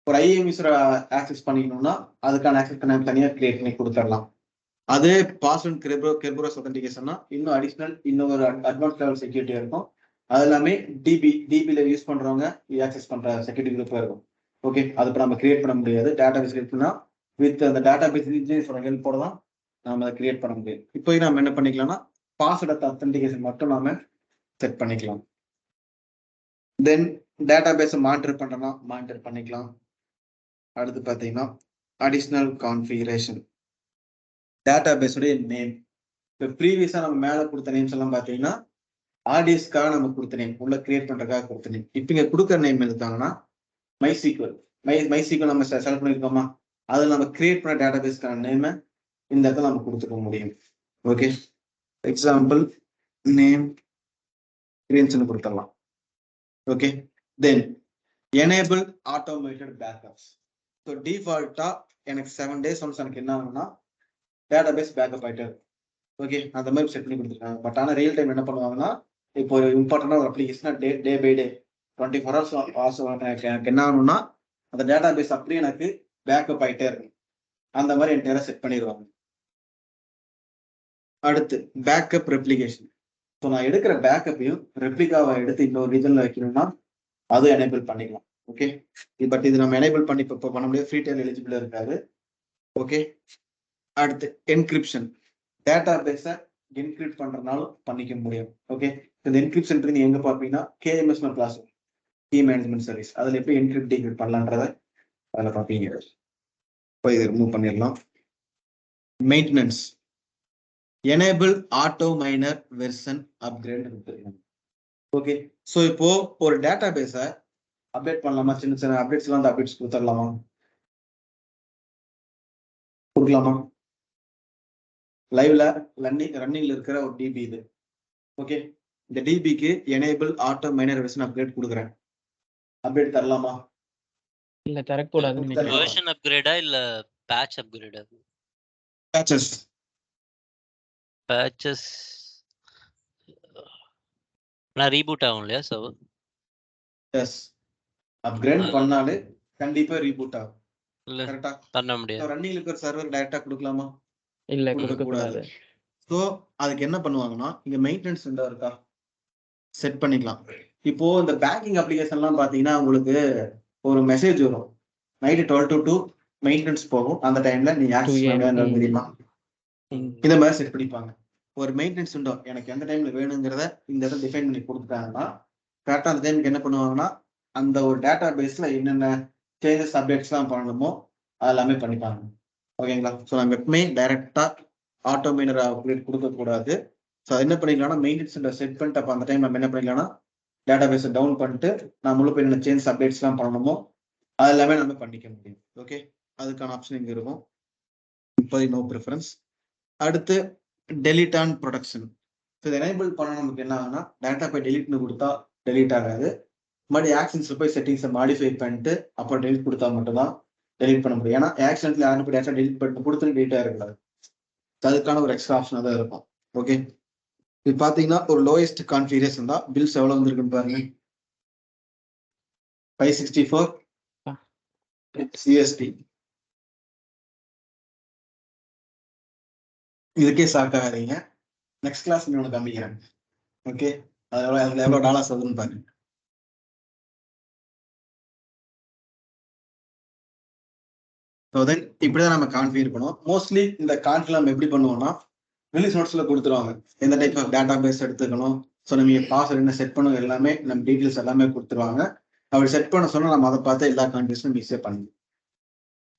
ஒரு IAM யூஸரை ஆக்சஸ் பண்ணிக்கணும்னா அதுக்கான ஆக்சஸ் தனியாக கிரியேட் பண்ணி கொடுத்துடலாம். அதே பாஸ்வேர்ட் கெர்பரோஸ் அத்தன்டிகேஷன்னா இன்னும் அடிஷ்னல் இன்னொரு அட்வான்ஸ் லெவல் செக்யூரிட்டி இருக்கும். அது எல்லாமே டிபியில் யூஸ் பண்ணுறவங்க ஆக்சஸ் பண்ணுற செக்யூரிட்டி குரூப்பாக இருக்கும். ஓகே, அது இப்போ நம்ம கிரியேட் பண்ண முடியாது. டேட்டாபேஸ் கிரியேட் பண்ணால் வித் அந்த டேட்டாபேஸ் இன்ஜினியர்ஸோட ஹெல்ப்போட தான் நம்ம அதை கிரியேட் பண்ண முடியும். இப்போ நம்ம என்ன பண்ணிக்கலாம்னா பாஸ்வேர்ட் அத்தன்டிகேஷன் மட்டும் நாம செட் பண்ணிக்கலாம். தென் டேட்டாபேஸை மானிட்டர் பண்றோம்னா மானிட்டர் பண்ணிக்கலாம். அடுத்து பார்த்தீங்கன்னா அடிஷ்னல் கான்ஃபிகரேஷன், டேட்டாபேஸுடைய நேம். இப்போ ப்ரீவியஸாக நம்ம மேலே கொடுத்த நேம்ஸ் எல்லாம் பார்த்தீங்கன்னா ஆடியஸ்க்காக நம்ம கொடுத்த நேம், உள்ள கிரியேட் பண்ணுறதுக்காக கொடுத்த நேம். இப்போ இங்கே கொடுக்குற நேம் எடுத்தாங்கன்னா MySQL நம்ம செலக்ட் பண்ணியிருக்கோமா, அதில் நம்ம கிரியேட் பண்ண டேட்டாபேஸ்க்கான நேமை இந்த இடத்துல நம்ம கொடுத்துக்க முடியும். ஓகே, எக்ஸாம்பிள் நேம் கிரியேஷன் கொடுத்துடலாம். ஓகே, தென் எனேபிள் ஆட்டோமேட்டட் பேக்கப்ஸ். ஸோ டிஃபால்ட்டா எனக்கு 7 days ஒன்ஸ் எனக்கு என்ன ஆகும்னா டேட்டாபேஸ் பேக்கப் ஆகிட்டு. ஓகே, அந்த மாதிரி செட் பண்ணி கொடுத்துருக்காங்க. பட் ஆனால் ரியல் டைம் என்ன பண்ணுவாங்கன்னா இப்போ ஒரு இம்பார்ட்டண்டான ஒரு அப்ளிகேஷனா டே பை டே 24 hours எனக்கு என்ன ஆகணும்னா அந்த டேட்டாபேஸ் அப்படியே எனக்கு பேக்கப் ஆகிட்டே இருக்கும். அந்த மாதிரி என்கிட்ட செட் பண்ணிடுவாங்க. அடுத்து பேக்கப் ரெப்ளிகேஷன். ஸோ நான் எடுக்கிற பேக்கப்பையும் ரெப்ளிகாவை எடுத்து இன்னொரு ரீஜன்ல வைக்கணும்னா அது எனேபிள் பண்ணிக்கலாம். ஓகே, பட் இது நம்ம எனேபிள் பண்ணி இப்போ பண்ண முடியாது, ஃப்ரீ டைம் எலிஜிபிள் இருக்காது. ஓகே, அடுத்து என்கிரிப்ஷன், டேட்டாபேஸை என்கிரிப்ட் பண்றதுனாலும் பண்ணிக்க முடியும். ஓகே, இந்த என்கிரிப்ஷன் நீங்க எங்க பார்ப்பீங்கன்னா KMS கிளாஸ் கீ மேனேஜ்மெண்ட் சர்வீஸ், அதுல எப்படி என்கிரிப்ட் டிகிரிப்ட் பண்ணலான்றத அதில் பார்ப்பீங்க. இப்போ இதை ரிமூவ் பண்ணிடலாம். Maintenance, enable auto minor version upgrade கொடுத்துருக்காங்க. ஓகே, ஸோ இப்போ ஒரு டேட்டாபேஸை அப்டேட் பண்ணலாமா, சின்ன சின்ன அப்டேட்ஸ்லாம் வந்து அப்டேட்ஸ் கொடுத்துடலாமா, கொடுக்கலாமா? லைவ்ல ரன்னிங்ல இருக்கிற ஒரு DB இது. ஓகே, இந்த DBக்கு enable auto minor version upgrade கொடுக்குறேன். அப்டேட் தரலாமா? இல்ல தரக்கூடாதுன்னு நினைக்கிறேன். வெர்ஷன் அப்கிரேடா இல்ல பேட்ச் அப்கிரேடா? பேட்சஸ் நான் ரீபூட் ஆகும் இல்லையா சர்வர்? எஸ், அப்கிரேட் பண்ணாலே கண்டிப்பா ரீபூட் ஆகும். இல்ல கரெக்டா? பண்ண முடியாது. ரன்னிங்ல இருக்கிற சர்வர் டைரக்டா கொடுக்கலாமா? இல்ல கொடுக்க கொடுக்க கூடாது. கூடாது. ஸோ அதுக்கு என்ன பண்ணுவாங்கன்னா, இங்க மெயின்டெனன்ஸ் விண்டோ இருக்கா? செட் பண்ணிக்கலாம். இப்போ இந்த பேங்கிங் அப்ளிகேஷன்லாம் பார்த்தீங்கன்னா, உங்களுக்கு ஒரு மெசேஜ் வரும். நைட் 12 to 2 மெயின்டெனன்ஸ் போகும். அந்த டைம்ல நீங்க 2 ஆக்சஸ் AM. பண்ண தெரியுமா? ம். இந்த மாதிரி செட் பண்ணிப்பாங்க. ஒரு மெயின்டெனன்ஸ் விண்டோ எனக்கு எந்த டைம்ல வேணுங்கிறத இந்த இடத்துல டிஃபைன் பண்ணி கொடுத்துட்டாங்கன்னா, கரெக்டா அந்த டைமுக்கு என்ன பண்ணுவாங்கன்னா, அந்த ஒரு டேட்டா பேஸ்ல என்னென்ன சேஞ்சஸ் அப்டேட்ஸ்லாம் பண்ணணுமோ அது எல்லாமே பண்ணிப்பாங்க. ஓகேங்களா? ஸோ நம்ம எப்பவுமே டைரக்டா ஆட்டோ மைனர் அப்டேட் கொடுக்கக்கூடாது. ஸோ அது என்ன பண்ணிக்கலாம்னா, மெயின்டெனன்ஸ் விண்டோ செட் பண்ணிட்டு அப்போ அந்த டைம் நம்ம என்ன பண்ணிக்கலாம்னா, டேட்டா பேஸை டவுன் பண்ணிட்டு நம்மளும் போய் என்ன சேஞ்ச் அப்டேட்ஸ்லாம் பண்ணணுமோ அது எல்லாமே நம்ம பண்ணிக்க முடியும். ஓகே, அதுக்கான ஆப்ஷன் இங்க இருக்கும். இப்போதைக்கு நோ ப்ரிஃபரன்ஸ். அடுத்து டெலிட் ஆன் ப்ரொடக்ஷன். இதை எனேபிள் பண்ண நமக்கு என்ன ஆகுனா, டேட்டா போய் டெலிட்னு கொடுத்தா டெலிட் ஆகாது. மறுபடியும் ஆக்ஷன்ஸ்ல போய் செட்டிங்ஸை மாடிஃபை பண்ணிட்டு அப்புறம் டெலிட் கொடுத்தா மட்டும்தான் டெலிட் பண்ண முடியும். ஏன்னா ஆக்ஷன்ஸ்ல யாரும் போய் டேட்டா டெலிட் பண்ணிட்டு கொடுத்து டெலிட் ஆகக்கூடாது. அதுக்கான ஒரு எக்ஸ்ட்ரா ஆப்ஷனாக தான் இருக்கும். ஓகே, இது பார்த்தீங்கன்னா ஒரு லோயஸ்ட் கான்ஃபிகரேஷன் தான். பில்ஸ் எவ்வளோ வந்துருக்குன்னு பாருங்க, 564 CST. இதுக்கே ஷாக் ஆகாதீங்க. நெக்ஸ்ட் கிளாஸ் உனக்கு காமிக்கிறேன். ஓகே, அதுல எவ்வளவு டாலர்ஸ் வருதுன்னு பாருங்க. ஸோ தென் இப்படிதான் நம்ம கான்ஃபிகர் பண்ணுவோம். மோஸ்ட்லி இந்த கான்ஃபிகர் நம்ம எப்படி பண்ணுவோம்னா, ரிலீஸ் நோட்ஸ்ல கொடுத்துருவாங்க எந்த டைப் ஆஃப் டேட்டா பேஸ் எடுத்துக்கணும். ஸோ நம்ம பாஸ்வேர்ட் என்ன செட் பண்ணணும் எல்லாமே நம்ம டீட்டெயில்ஸ் எல்லாமே கொடுத்துருவாங்க. அப்படி செட் பண்ண சொன்னா நம்ம அதை பார்த்து எல்லா கான்ஃபிகரேஷனும் ஈஸியாக பண்ணணும்.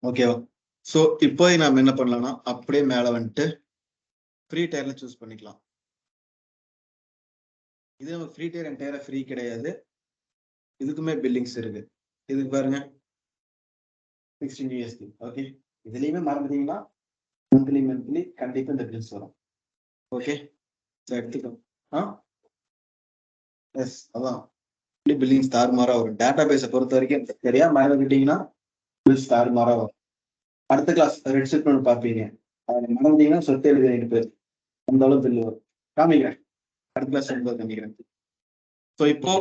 ஓகேவா? ஸோ இப்போ நம்ம என்ன பண்ணலாம்னா, அப்படியே மேலே வந்துட்டு ஃப்ரீ டயர்ல சூஸ் பண்ணிக்கலாம். இது நம்ம ஃப்ரீ டயர் அண்ட் டயரை ஃப்ரீ கிடையாது, இதுக்குமே பில்லிங்ஸ் இருக்கு. இதுக்கு பாருங்க 16 USD. ஓகே, இதுலயுமே மறந்துட்டீங்கன்னா மந்த்லி கண்டிப்பா இந்த பில்ஸ் வரும். ஓகே, எடுத்துக்கோ. எஸ், அதான் பில்லிங்ஸ் தாறுமாறா வரும். டேட்டா பேஸை பொறுத்த வரைக்கும் சரியா மறந்துக்கிட்டீங்கன்னா பில்ஸ் தாறுமாறா வரும். அடுத்த கிளாஸ் ரெட் ஷீட் ஒன்று பார்ப்பீங்க, அதை மறந்தீங்கன்னா சொத்து எழுதி 2 பேர் அந்த அளவு பில் வரும். காமிக்கிறேன், அடுத்த கிளாஸ் காமிக்கிறேன். ஸோ இப்போ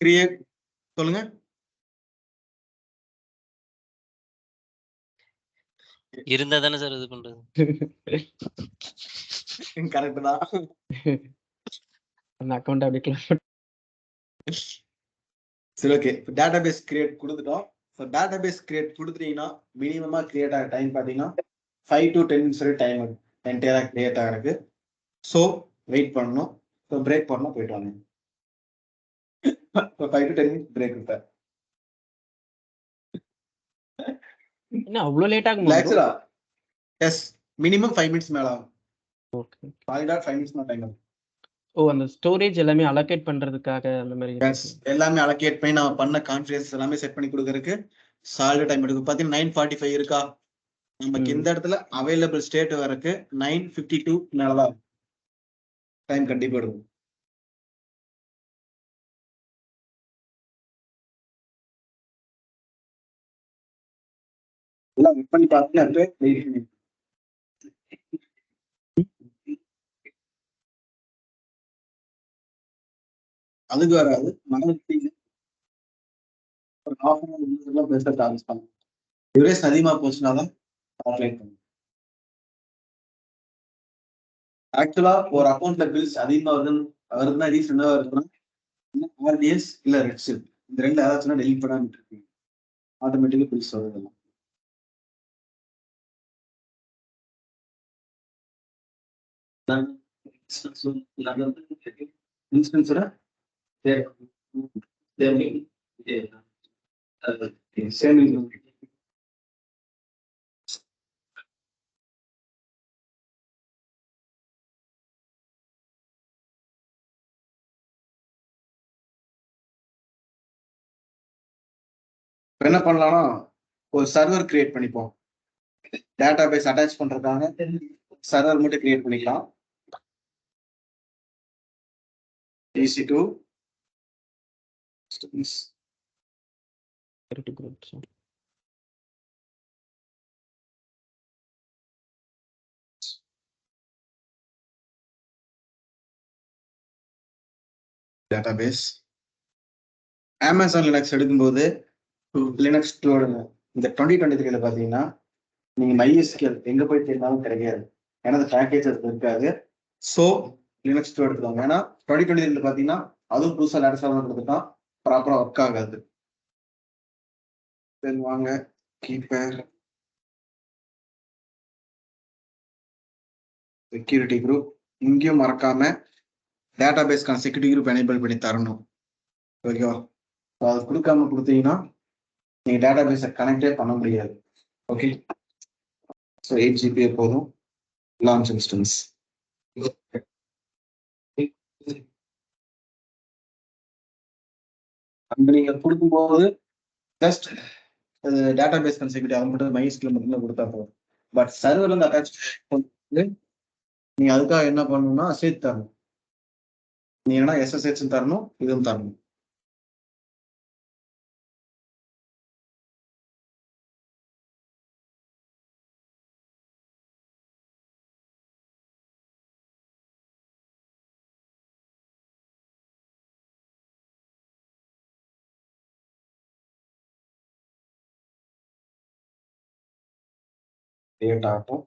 கிரியேட் சொல்லுங்க. இருந்தா தானே சார் இது பண்றது. கரெக்ட் தான். அந்த அக்கவுண்ட் அப்படி க்ளோஸ். சரி, ஓகே, டேட்டா பேஸ் கிரியேட் கொடுத்துட்டோம். ஸோ டேட்டா பேஸ் கிரியேட் கொடுத்துட்டீங்கன்னா மினிமமா கிரியேட் ஆகிற டைம் பார்த்தீங்கன்னா 5 to 10 minutes வரை டைம் ஆகும் என்டையரா கிரியேட் ஆகிறதுக்கு. ஸோ வெயிட் பண்ணணும். ஸோ பிரேக் பண்ணணும், போயிட்டு வாங்க. 5 to 10 minutes பிரேக் இருப்பேன். என்ன அவ்வளோ லேட் ஆகும்? ஆக்சுவலா எஸ், மினிமம் 5 minutes மேல ஆகும். ஓகே, சாலிடா 5 minutes டைம் ஆகும். ஓ அந்த ஸ்டோரேஜ் எல்லாமே அலோகேட் பண்றதுக்காக அந்த மாதிரி. எஸ், எல்லாமே அலோகேட் பண்ணி நம்ம பண்ண கான்ஃபிகரேஷன்ஸ் எல்லாமே செட் பண்ணி கொடுக்கறதுக்கு சாலிடா டைம் எடுக்கும். பார்த்தீங்கன்னா 9:45 இருக்கா, நமக்கு இந்த இடத்துல அவைலபிள் ஸ்டேட் வரக்கு 9:52 மேலதான் டைம் கண்டிப்பா எடுக்கும். எல்லாம் பண்ணி பார்த்தீங்கன்னா அதுக்கு வராது, மறந்துட்டீங்க ஒரு ஹாஃப் அன் ஹவர் பேச ஆரம்பிப்பாங்க. டியூரேஷன் அதிகமா போச்சுன்னா தான் கால்குலேட் பண்ணும். ஆக்சுவலா ஒரு அக்கௌண்ட்ல பில்ஸ் அதிகமா வருதுன்னா ரீசன் என்ன இருக்குன்னா, RDS இல்ல ரெட் ஷீட், இந்த ரெண்டு ஏதாச்சும் டெலிட் பண்ணாம இருக்கீங்க, ஆட்டோமேட்டிக்கா பில்ஸ் வருதெல்லாம். இன்ஸ்டன்ஸ்ல சேம் என்ன பண்ணலாம்னா, ஒரு சர்வர் கிரியேட் பண்ணிப்போம். டேட்டா பேஸ் அட்டாச் பண்றதுக்காக சர்வர் மட்டும் கிரியேட் பண்ணிக்கலாம். EC2 database. அமேசான் லினக்ஸ் எடுக்கும்போது லினக்ஸ் இந்த 2023 பாத்தீங்கன்னா நீங்க MySQL எங்க போய் தேடினாலும் கிடைக்காது. ஏன்னா அந்த பேக்கேஜ் அது இருக்காது. ஸோ லினக்ஸ் 2 எடுத்துக்கோங்க. ஏன்னா 2023 பாத்தீங்கன்னா அதுவும் புதுசா லேட்டஸ்டா கொடுத்துட்டான், ப்ராப்பரா ஒர்க் ஆகாது. சரி வாங்க கீப்பர் செக்யூரிட்டி குரூப் இங்கேயும் மறக்காம டேட்டாபேஸ்க்கான செக்யூரிட்டி குரூப் எனேபிள் பண்ணி தரணும். ஓகேவா? அது கொடுக்காம கொடுத்தீங்கன்னா நீங்க டேட்டாபேஸை கனெக்டே பண்ண முடியாது. ஓகே, ஸோ 8 GB போதும் லான்ச் இன்ஸ்டன்ஸ். நீங்க கொடுக்கும்போது ஜஸ்ட் டேட்டாபேஸ் செக்யூரிட்டி அது மட்டும் MySQL மட்டும் கொடுத்தா போதும். பட் சர்வர்ல இருந்து அட்டாச் நீங்க அதுக்காக என்ன பண்ணணும்னா சேர்த்து தரணும். நீ என்ன SSH தரணும், இதுவும் தரணும். கிரியேட் ஆகட்டும்.